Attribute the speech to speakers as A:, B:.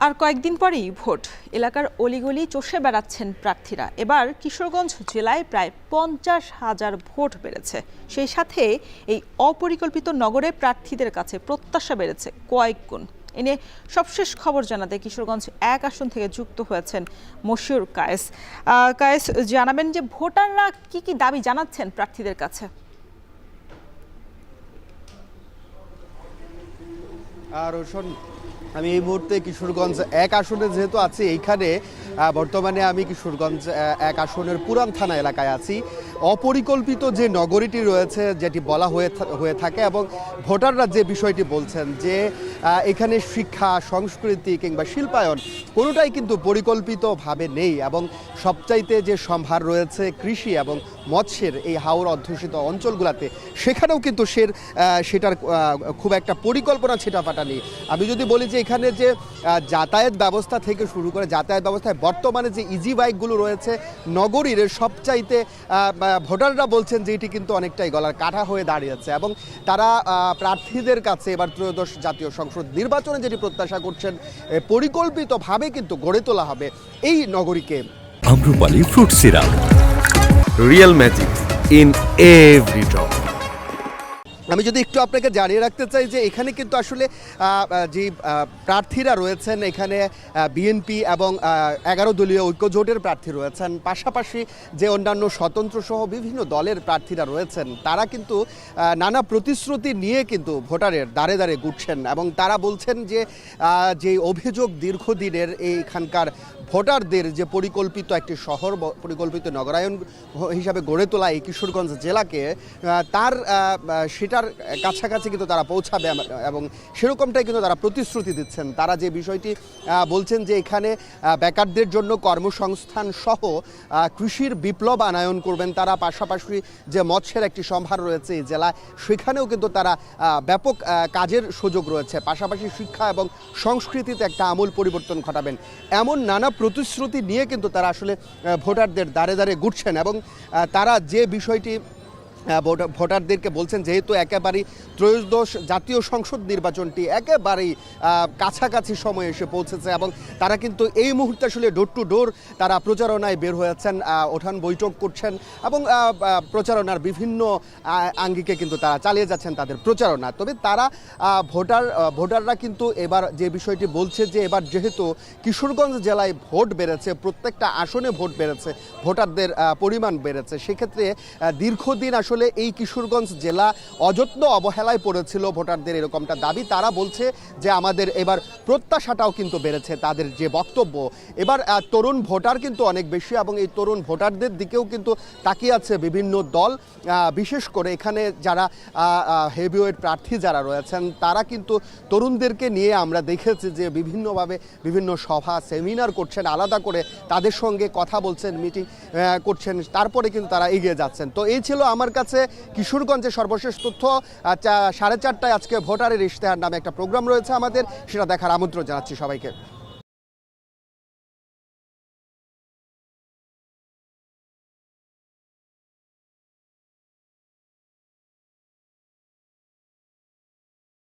A: আর কয়েকদিন পরেই ভোট। এলাকার অলিগলি চষে বেড়াচ্ছেন প্রার্থীরা। এবার কিশোরগঞ্জ জেলায় প্রায় 50,000 ভোট বেড়েছে। সেই সাথে এই অপরিকল্পিত নগরে প্রার্থীদের কাছে প্রত্যাশা বেড়েছে কয়েক গুণ। এ নিয়ে সবশেষ খবর জানাতে কিশোরগঞ্জ 1 আসন থেকে যুক্ত হয়েছেন মশিউর কায়েস। কায়েস, জানাবেন যে ভোটাররা কি কি দাবি জানাচ্ছেন প্রার্থীদের কাছে?
B: রোশন, আমি এই মুহূর্তে কিশোরগঞ্জ 1 আসনে যেহেতু আছি, এইখানে বর্তমানে আমি কিশোরগঞ্জ 1 আসনের পুরান থানা এলাকায় আছি। অপরিকল্পিত যে নগরীটি রয়েছে, যেটি বলা হয়ে থাকে, এবং ভোটাররা যে বিষয়টি বলছেন যে এখানে শিক্ষা, সংস্কৃতি কিংবা শিল্পায়ন কোনোটাই কিন্তু পরিকল্পিতভাবে নেই, এবং সবচাইতে যে সম্ভার রয়েছে কৃষি এবং মৎস্যের এই হাওর অধ্যুষিত অঞ্চলগুলোতে, সেখানেও কিন্তু সেটার খুব একটা পরিকল্পনা ছেটাফাটা নেই। আমি যদি বলি যে এখানে যে যাতায়াত ব্যবস্থা থেকে শুরু করে যাতায়াত ব্যবস্থায় বর্তমানে যে ইজি বাইকগুলো রয়েছে নগরীর, সবচাইতে ভোটাররা বলছেন যে এটি কিন্তু অনেকটাই গলার কাটা হয়ে দাঁড়িয়েছে, এবং তারা প্রার্থীদের কাছে এবার ত্রয়োদশ জাতীয় সংসদ নির্বাচনে যেটি প্রত্যাশা করছেন, পরিকল্পিতভাবে কিন্তু গড়ে তোলা হবে এই নগরীকে।
C: Amrapali fruit syrup, real magic in every drop.
B: আমি যদি একটু আপনাকে জানিয়ে রাখতে চাই যে এখানে কিন্তু আসলে যে প্রার্থীরা রয়েছেন, এখানে বিএনপি এবং 11 দলীয় ঐক্যজোটের প্রার্থী রয়েছেন, পাশাপাশি যে অন্যান্য স্বতন্ত্র সহ বিভিন্ন দলের প্রার্থীরা রয়েছেন, তারা কিন্তু নানা প্রতিশ্রুতি নিয়ে কিন্তু ভোটারের দ্বারে দ্বারে ঘুরছেন, এবং তারা বলছেন যে অভিযোগ দীর্ঘদিনের এইখানকার ভোটারদের যে পরিকল্পিত একটি শহর, পরিকল্পিত নগরায়ন হিসাবে গড়ে তোলা এই কিশোরগঞ্জ জেলাকে, সেটার কাছাকাছি কিন্তু তারা পৌঁছাবে, এবং সেরকমটাই কিন্তু তারা প্রতিশ্রুতি দিচ্ছেন। তারা যে বিষয়টি বলছেন যে এখানে বেকারদের জন্য কর্মসংস্থান সহ কৃষির বিপ্লব আনয়ন করবেন তারা, পাশাপাশি যে মৎস্যের একটি সম্ভার রয়েছে এই জেলায়, সেখানেও কিন্তু তারা ব্যাপক কাজের সুযোগ রয়েছে, পাশাপাশি শিক্ষা এবং সংস্কৃতিতে একটা আমূল পরিবর্তন ঘটাবেন। এমন নানা প্রতিশ্রুতি নিয়ে কিন্তু তারা আসলে ভোটারদের দ্বারে দ্বারে ঘুরছেন, এবং তারা যে বিষয়টি ভোটারদেরকে বলছেন, যেহেতু একেবারেই ত্রয়োদশ জাতীয় সংসদ নির্বাচনটি একেবারেই কাছাকাছি সময়ে এসে পৌঁছেছে, এবং তারা কিন্তু এই মুহূর্তে আসলে ডোর টু ডোর তারা প্রচারণায় বের হয়েছেন, ওঠান বৈঠক করছেন, এবং প্রচারণার বিভিন্ন আঙ্গিকে কিন্তু তারা চালিয়ে যাচ্ছেন তাদের প্রচারণা। তবে তারা ভোটাররা কিন্তু এবার যে বিষয়টি বলছে যে এবার যেহেতু কিশোরগঞ্জ জেলায় ভোট বেড়েছে, প্রত্যেকটা আসনে ভোট বেড়েছে, ভোটারদের পরিমাণ বেড়েছে, সেক্ষেত্রে দীর্ঘদিন আসলে এই কিশোরগঞ্জ জেলা অযত্ন অবহেলায় পড়েছিল ভোটারদের, এরকমটা দাবি। তারা বলছে যে আমাদের এবার প্রত্যাশাটাও কিন্তু বেড়েছে, তাদের যে বক্তব্য। এবার তরুণ ভোটার কিন্তু অনেক বেশি, এবং এই তরুণ ভোটারদের দিকেও কিন্তু তাকিয়ে আছে বিভিন্ন দল, বিশেষ করে এখানে যারা হেভিওয়েট প্রার্থী যারা রয়েছেন, তারা কিন্তু তরুণদেরকে নিয়ে আমরা দেখেছি যে বিভিন্নভাবে বিভিন্ন সভা সেমিনার করছেন, আলাদা করে তাদের সঙ্গে কথা বলছেন, মিটিং করছেন, তারপরে কিন্তু তারা এগিয়ে যাচ্ছেন। তো এই ছিল আমার কাছে কিশোরগঞ্জের সর্বশেষ তথ্য। 4:30টায় আজকে ভোটারের ইশতেহার নামে একটা প্রোগ্রাম রয়েছে আমাদের, সেটা দেখার আমন্ত্রণ জানাচ্ছি সবাইকে।